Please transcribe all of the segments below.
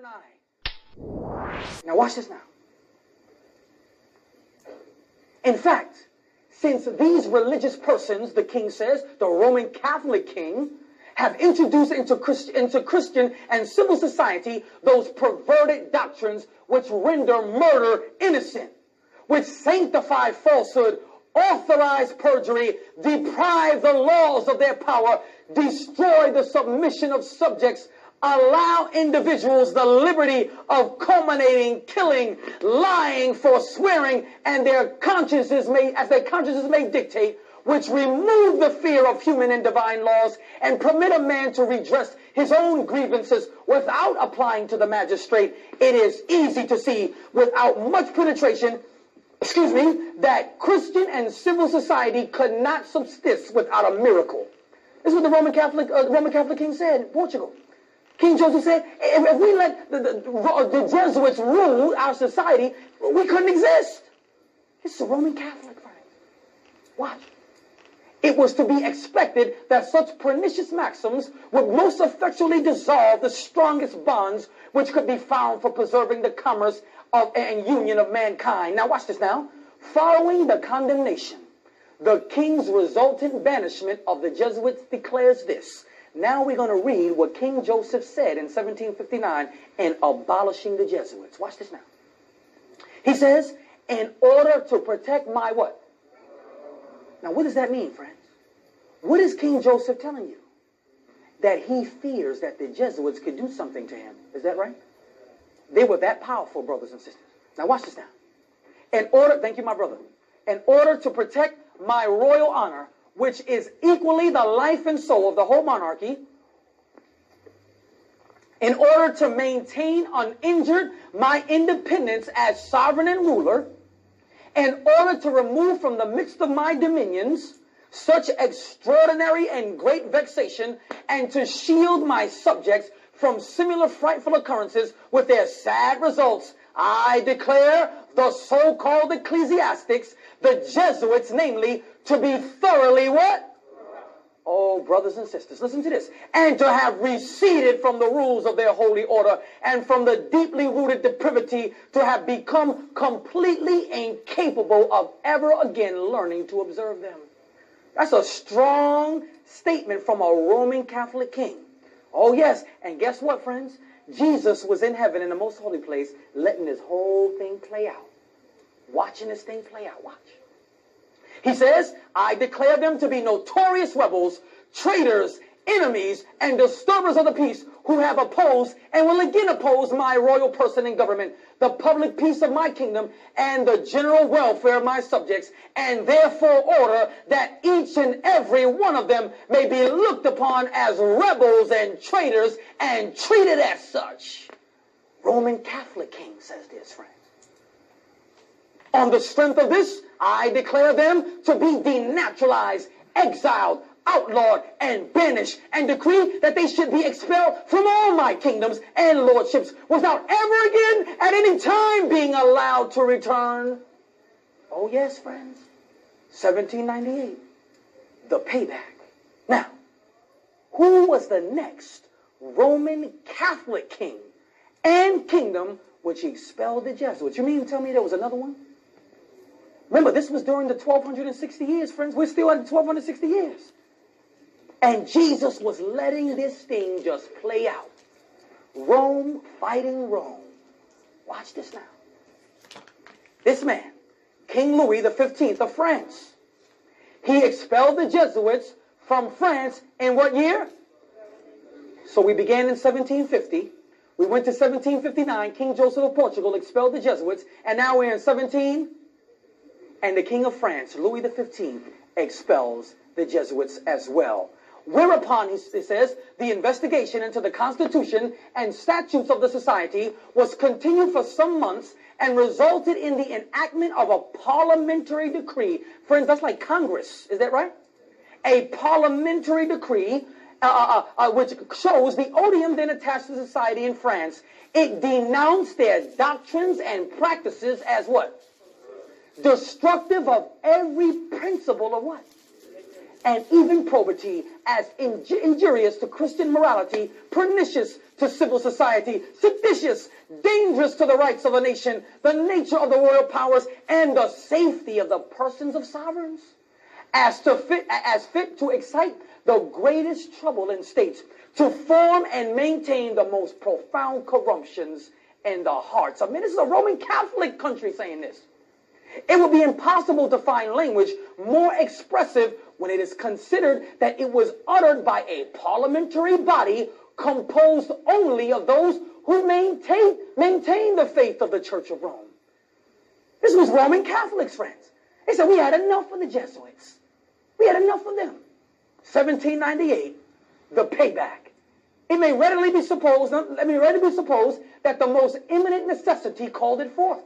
eye. Now watch this now. In fact, since these religious persons, the king says, the Roman Catholic king, have introduced into Christian and civil society those perverted doctrines which render murder innocent, which sanctify falsehood, authorize perjury, deprive the laws of their power, destroy the submission of subjects, allow individuals the liberty of culminating, killing, lying, forswearing, and their consciences may dictate, which remove the fear of human and divine laws and permit a man to redress his own grievances without applying to the magistrate. It is easy to see, without much penetration, that Christian and civil society could not subsist without a miracle. This is what the Roman Catholic king said in Portugal. King Joseph said, if we let the Jesuits rule our society, we couldn't exist. This is a Roman Catholic, friend. Watch. It was to be expected that such pernicious maxims would most effectually dissolve the strongest bonds which could be found for preserving the commerce and union of mankind. Now watch this now. Following the condemnation, the king's resultant banishment of the Jesuits declares this. Now we're going to read what King Joseph said in 1759 in abolishing the Jesuits. Watch this now. He says, in order to protect my what? Now what does that mean, friends? What is King Joseph telling you? That he fears that the Jesuits could do something to him. Is that right? They were that powerful, brothers and sisters. Now watch this now. Thank you, my brother. In order to protect my royal honor, which is equally the life and soul of the whole monarchy, in order to maintain uninjured my independence as sovereign and ruler, in order to remove from the midst of my dominions such extraordinary and great vexation, and to shield my subjects from similar frightful occurrences with their sad results, I declare the so-called ecclesiastics, the Jesuits, namely, to be thoroughly what? Oh, brothers and sisters, listen to this. And to have receded from the rules of their holy order and from the deeply rooted depravity, to have become completely incapable of ever again learning to observe them. That's a strong statement from a Roman Catholic king. Oh, yes. And guess what, friends? Jesus was in heaven in the most holy place, letting this whole thing play out. Watching this thing play out. Watch. He says, I declare them to be notorious rebels, traitors, enemies, and disturbers of the peace, who have opposed and will again oppose my royal person and government, the public peace of my kingdom, and the general welfare of my subjects, and therefore order that each and every one of them may be looked upon as rebels and traitors and treated as such. Roman Catholic king says this, friends. On the strength of this, I declare them to be denaturalized, exiled, outlawed, and banished, and decree that they should be expelled from all my kingdoms and lordships without ever again at any time being allowed to return. Oh yes, friends. 1798. The payback. Now, who was the next Roman Catholic king and kingdom which expelled the Jesuits? You mean to tell me there was another one? Remember, this was during the 1260 years, friends. We're still at the 1260 years. And Jesus was letting this thing just play out. Rome fighting Rome. Watch this now. This man, King Louis XV of France, he expelled the Jesuits from France in what year? So we began in 1750. We went to 1759. King Joseph of Portugal expelled the Jesuits. And now we're in 17. And the King of France, Louis XV, expels the Jesuits as well. Whereupon, he says, the investigation into the constitution and statutes of the society was continued for some months and resulted in the enactment of a parliamentary decree. Friends, that's like Congress. Is that right? A parliamentary decree which shows the odium then attached to society in France. It denounced their doctrines and practices as what? Destructive of every principle of what? and even probity, as injurious to Christian morality, pernicious to civil society, seditious, dangerous to the rights of a nation, the nature of the royal powers, and the safety of the persons of sovereigns, as fit to excite the greatest trouble in states, to form and maintain the most profound corruptions in the hearts. I mean, this is a Roman Catholic country saying this. It would be impossible to find language more expressive when it is considered that it was uttered by a parliamentary body composed only of those who maintain the faith of the Church of Rome. This was Roman Catholics, friends. They said, we had enough of the Jesuits. We had enough of them. 1798, the payback. It may readily be supposed that the most imminent necessity called it forth.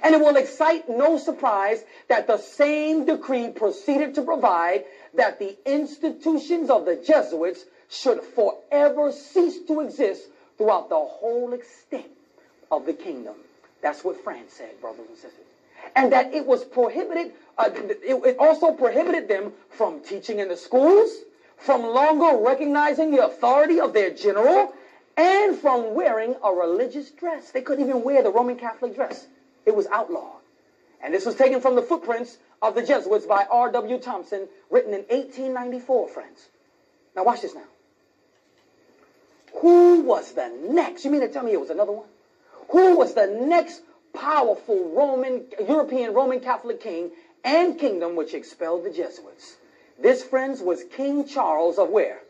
And it will excite no surprise that the same decree proceeded to provide that the institutions of the Jesuits should forever cease to exist throughout the whole extent of the kingdom. That's what France said, brothers and sisters. And that it was prohibited, it also prohibited them from teaching in the schools, from longer recognizing the authority of their general, and from wearing a religious dress. They couldn't even wear the Roman Catholic dress. It was outlawed. And this was taken from the footprints of the Jesuits by R.W. Thompson, written in 1894, friends. Now watch this now. Who was the next? You mean to tell me it was another one? Who was the next powerful European Roman Catholic king and kingdom which expelled the Jesuits? This, friends, was King Charles of where?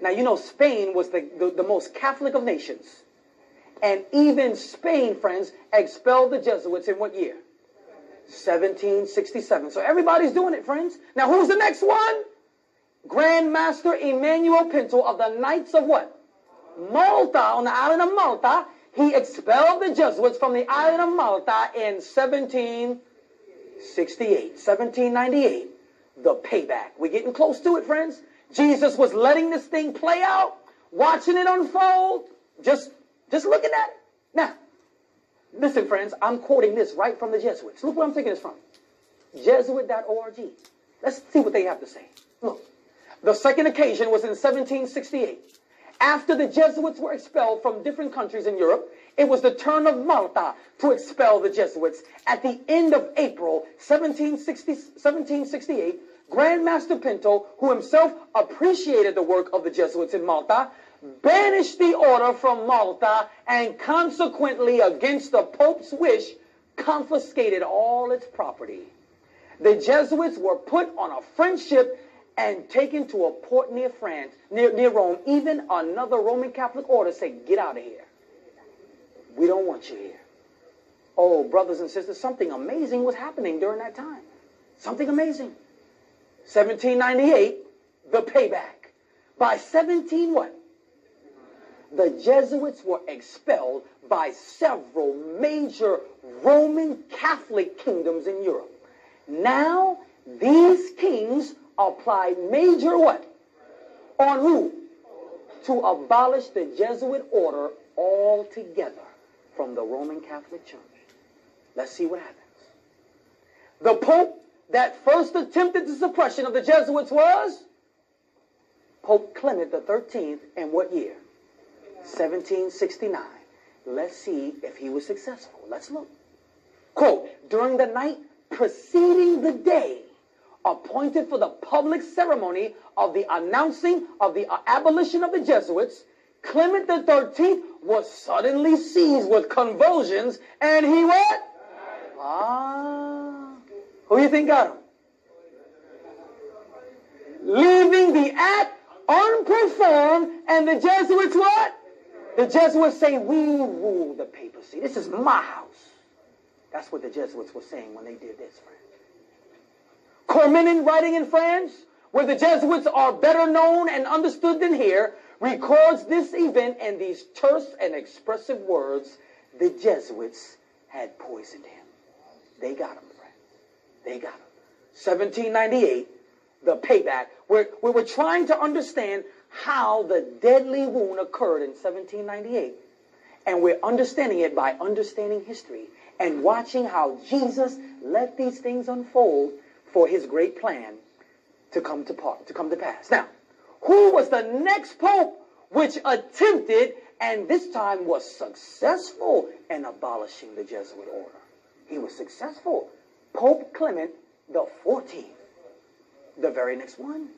Now, you know, Spain was the most Catholic of nations. And even Spain, friends, expelled the Jesuits in what year? 1767. So everybody's doing it, friends. Now, who's the next one? Grand Master Emmanuel Pinto of the Knights of what? Malta, on the island of Malta. He expelled the Jesuits from the island of Malta in 1768. 1798, the payback. We're getting close to it, friends. Jesus was letting this thing play out, watching it unfold, just looking at it. Now, listen, friends, I'm quoting this right from the Jesuits. Look where I'm taking this from. Jesuit.org. Let's see what they have to say. Look, the second occasion was in 1768. After the Jesuits were expelled from different countries in Europe, it was the turn of Malta to expel the Jesuits. At the end of April 1768, Grand Master Pinto, who himself appreciated the work of the Jesuits in Malta, banished the order from Malta and consequently, against the Pope's wish, confiscated all its property. The Jesuits were put on a French ship and taken to a port near France, near Rome. Even another Roman Catholic order said, get out of here. We don't want you here. Oh, brothers and sisters, something amazing was happening during that time. Something amazing. 1798, the payback. By 17 what? The Jesuits were expelled by several major Roman Catholic kingdoms in Europe. Now, these kings applied major what? On who? To abolish the Jesuit order altogether from the Roman Catholic Church. Let's see what happens. The Pope that first attempted the suppression of the Jesuits was Pope Clement XIII in what year? 1769. Let's see if he was successful. Let's look. Quote, during the night preceding the day appointed for the public ceremony of the announcing of the abolition of the Jesuits, Clement XIII was suddenly seized with convulsions, and he what? Who do you think got him? Leaving the act unperformed, and the Jesuits what? The Jesuits say, we rule the papacy. This is my house. That's what the Jesuits were saying when they did this, friends. Cormenin, writing in France, where the Jesuits are better known and understood than here, records this event in these terse and expressive words: the Jesuits had poisoned him. They got him, friends. They got him. 1798, the payback. We're trying to understand how the deadly wound occurred in 1798. And we're understanding it by understanding history and watching how Jesus let these things unfold for his great plan to come to pass. Now, who was the next pope which attempted and this time was successful in abolishing the Jesuit order? He was successful. Pope Clement the 14th. The very next one.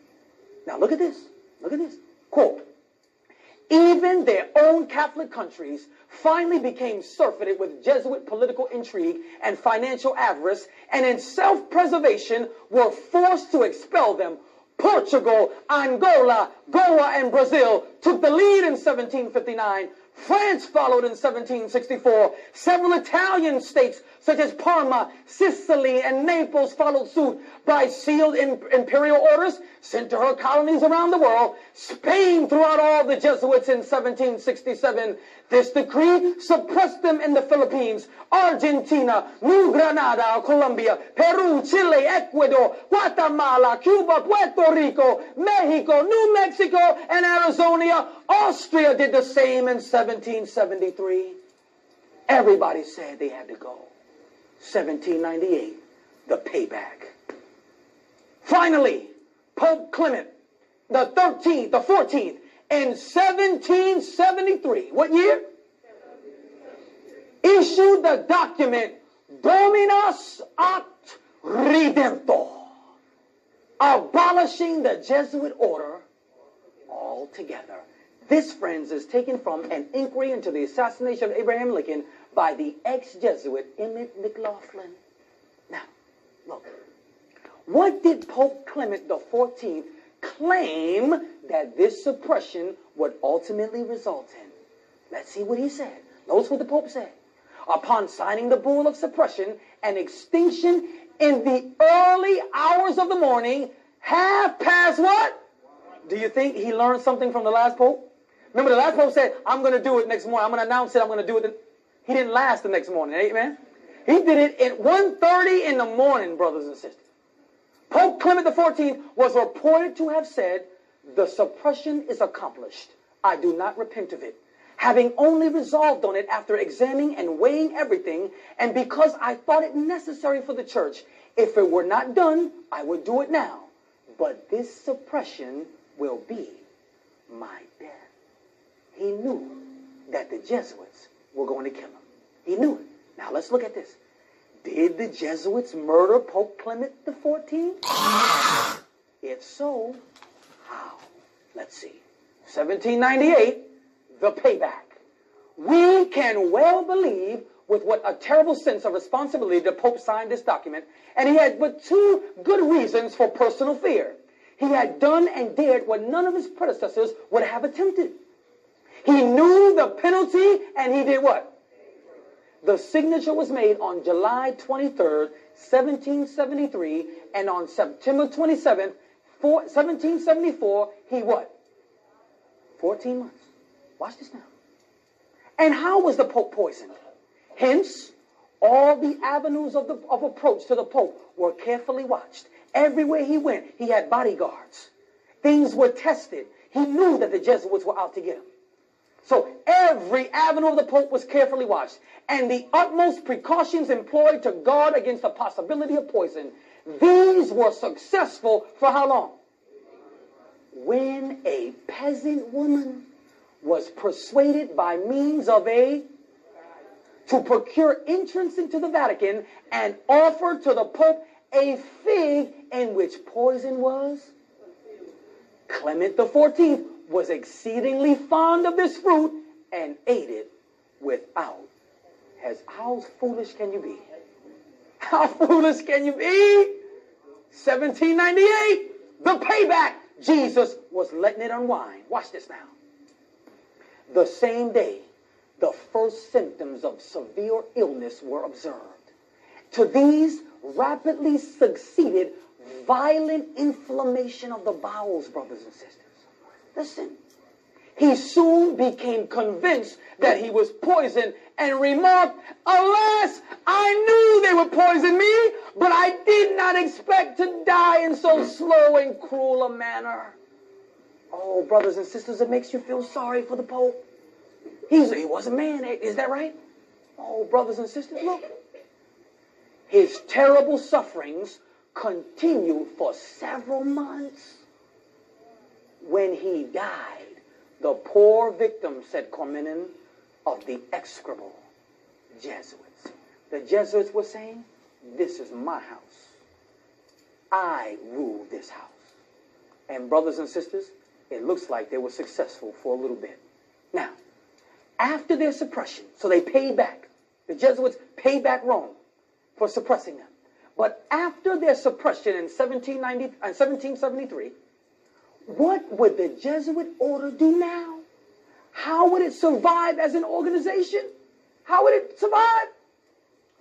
Now look at this. Look at this. Quote, even their own Catholic countries finally became surfeited with Jesuit political intrigue and financial avarice, and in self-preservation were forced to expel them. Portugal, Angola, Goa, and Brazil took the lead in 1759. France followed in 1764. Several Italian states, such as Parma, Sicily, and Naples, followed suit by sealed imperial orders sent to her colonies around the world. Spain threw out all the Jesuits in 1767. This decree suppressed them in the Philippines, Argentina, New Granada, Colombia, Peru, Chile, Ecuador, Guatemala, Cuba, Puerto Rico, Mexico, New Mexico, and Arizona. Austria did the same in 1773. Everybody said they had to go. 1798, the payback. Finally, Pope Clement the 13th, the 14th, in 1773, what year? Issued the document Dominus Aut Redemptor, abolishing the Jesuit order altogether. This, friends, is taken from an inquiry into the assassination of Abraham Lincoln by the ex-Jesuit Emmett McLaughlin. Now, look, what did Pope Clement the 14th claim that this suppression would ultimately result in? Let's see what he said. Notice what the Pope said. Upon signing the bull of suppression and extinction in the early hours of the morning, half past what? Do you think he learned something from the last Pope? Remember, the last Pope said, I'm going to do it next morning. I'm going to announce it. I'm going to do it. He didn't last the next morning. Amen? He did it at 1:30 in the morning, brothers and sisters. Pope Clement XIV was reported to have said, the suppression is accomplished. I do not repent of it, having only resolved on it after examining and weighing everything, and because I thought it necessary for the church. If it were not done, I would do it now. But this suppression will be my death. He knew that the Jesuits were going to kill him. He knew it. Now let's look at this. Did the Jesuits murder Pope Clement XIV? If so, how? Let's see. 1798, the payback. We can well believe with what a terrible sense of responsibility the Pope signed this document, and he had but two good reasons for personal fear. He had done and dared what none of his predecessors would have attempted. He knew the penalty, and he did what? The signature was made on July 23rd, 1773, and on September 27th, 1774, he what? 14 months. Watch this now. And how was the Pope poisoned? Hence, all the avenues of approach to the Pope were carefully watched. Everywhere he went, he had bodyguards. Things were tested. He knew that the Jesuits were out to get him. So every avenue of the Pope was carefully watched, and the utmost precautions employed to guard against the possibility of poison. These were successful for how long? When a peasant woman was persuaded by means of to procure entrance into the Vatican and offered to the Pope a fig in which poison was. Clement XIV was exceedingly fond of this fruit and ate it without. How foolish can you be? How foolish can you be? 1798, the payback. Jesus was letting it unwind. Watch this now. The same day, the first symptoms of severe illness were observed. To these rapidly succeeded violent inflammation of the bowels, brothers and sisters. Listen, he soon became convinced that he was poisoned and remarked, alas, I knew they would poison me, but I did not expect to die in so slow and cruel a manner. Oh, brothers and sisters, it makes you feel sorry for the Pope. He was a man, is that right? Oh, brothers and sisters, look. His terrible sufferings continued for several months. When he died, the poor victim, said Cormenin, of the execrable Jesuits. The Jesuits were saying, this is my house. I rule this house. And brothers and sisters, it looks like they were successful for a little bit. Now, after their suppression, so they paid back. The Jesuits paid back Rome for suppressing them. But after their suppression in 1773, what would the Jesuit order do now? How would it survive as an organization? How would it survive?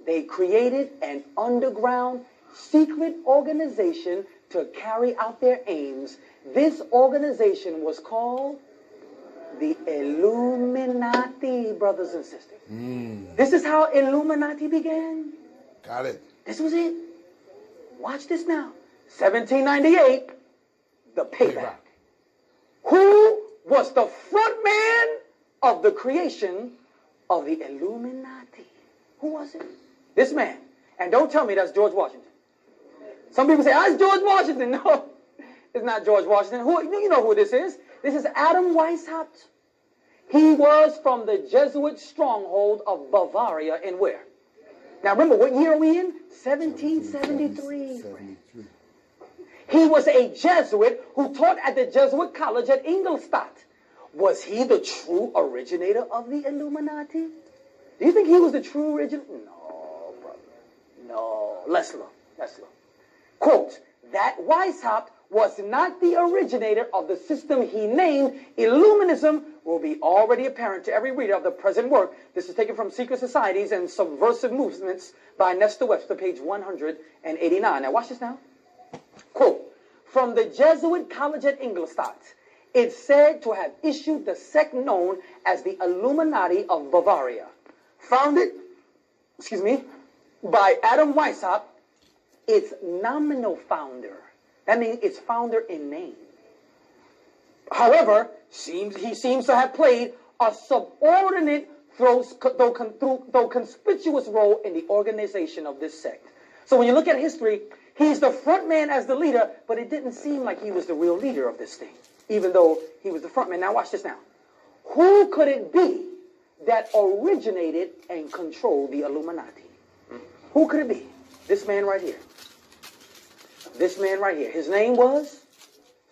They created an underground secret organization to carry out their aims. This organization was called the Illuminati, brothers and sisters. This is how Illuminati began. Got it. This was it. Watch this now. 1798, the payback. Who was the front man of the creation of the Illuminati? Who was it? This man. And don't tell me that's George Washington. Some people say, it's George Washington. No, it's not George Washington. You know who this is. This is Adam Weishaupt. He was from the Jesuit stronghold of Bavaria in where? Now remember, what year are we in? 1773. He was a Jesuit who taught at the Jesuit college at Ingolstadt. Was he the true originator of the Illuminati? Do you think he was the true originator? No, brother. No. Let's look. Quote, that Weishaupt was not the originator of the system he named Illuminism will be already apparent to every reader of the present work. This is taken from Secret Societies and Subversive Movements by Nestor Webster, page 189. Now watch this now. Quote, from the Jesuit college at Ingolstadt, it's said to have issued the sect known as the Illuminati of Bavaria. Founded, by Adam Weishaupt, its nominal founder. That means its founder in name. However, he seems to have played a subordinate, though conspicuous role in the organization of this sect. So when you look at history, he's the front man as the leader, but it didn't seem like he was the real leader of this thing, even though he was the front man. Now watch this now. Who could it be that originated and controlled the Illuminati? Who could it be? This man right here. This man right here. His name was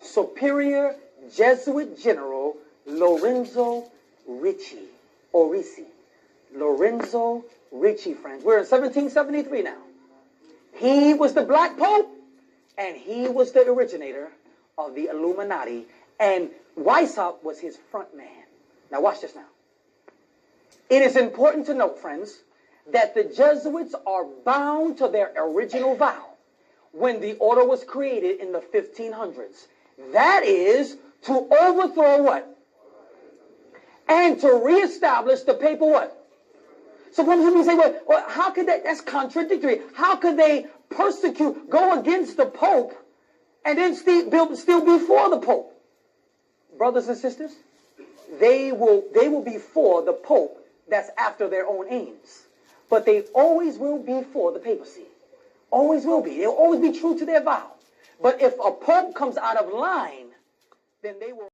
Superior Jesuit General Lorenzo Ricci. Lorenzo Ricci, friends. We're in 1773 now. He was the Black Pope, and he was the originator of the Illuminati, and Weishaupt was his front man. Now watch this now. It is important to note, friends, that the Jesuits are bound to their original vow when the order was created in the 1500s. That is to overthrow what? And to reestablish the papal what? So when people say, well, how could that's contradictory. How could they go against the Pope, and then still be for the Pope? Brothers and sisters, they will be for the Pope that's after their own aims. But they always will be for the papacy. Always will be. They'll always be true to their vow. But if a Pope comes out of line, then they will...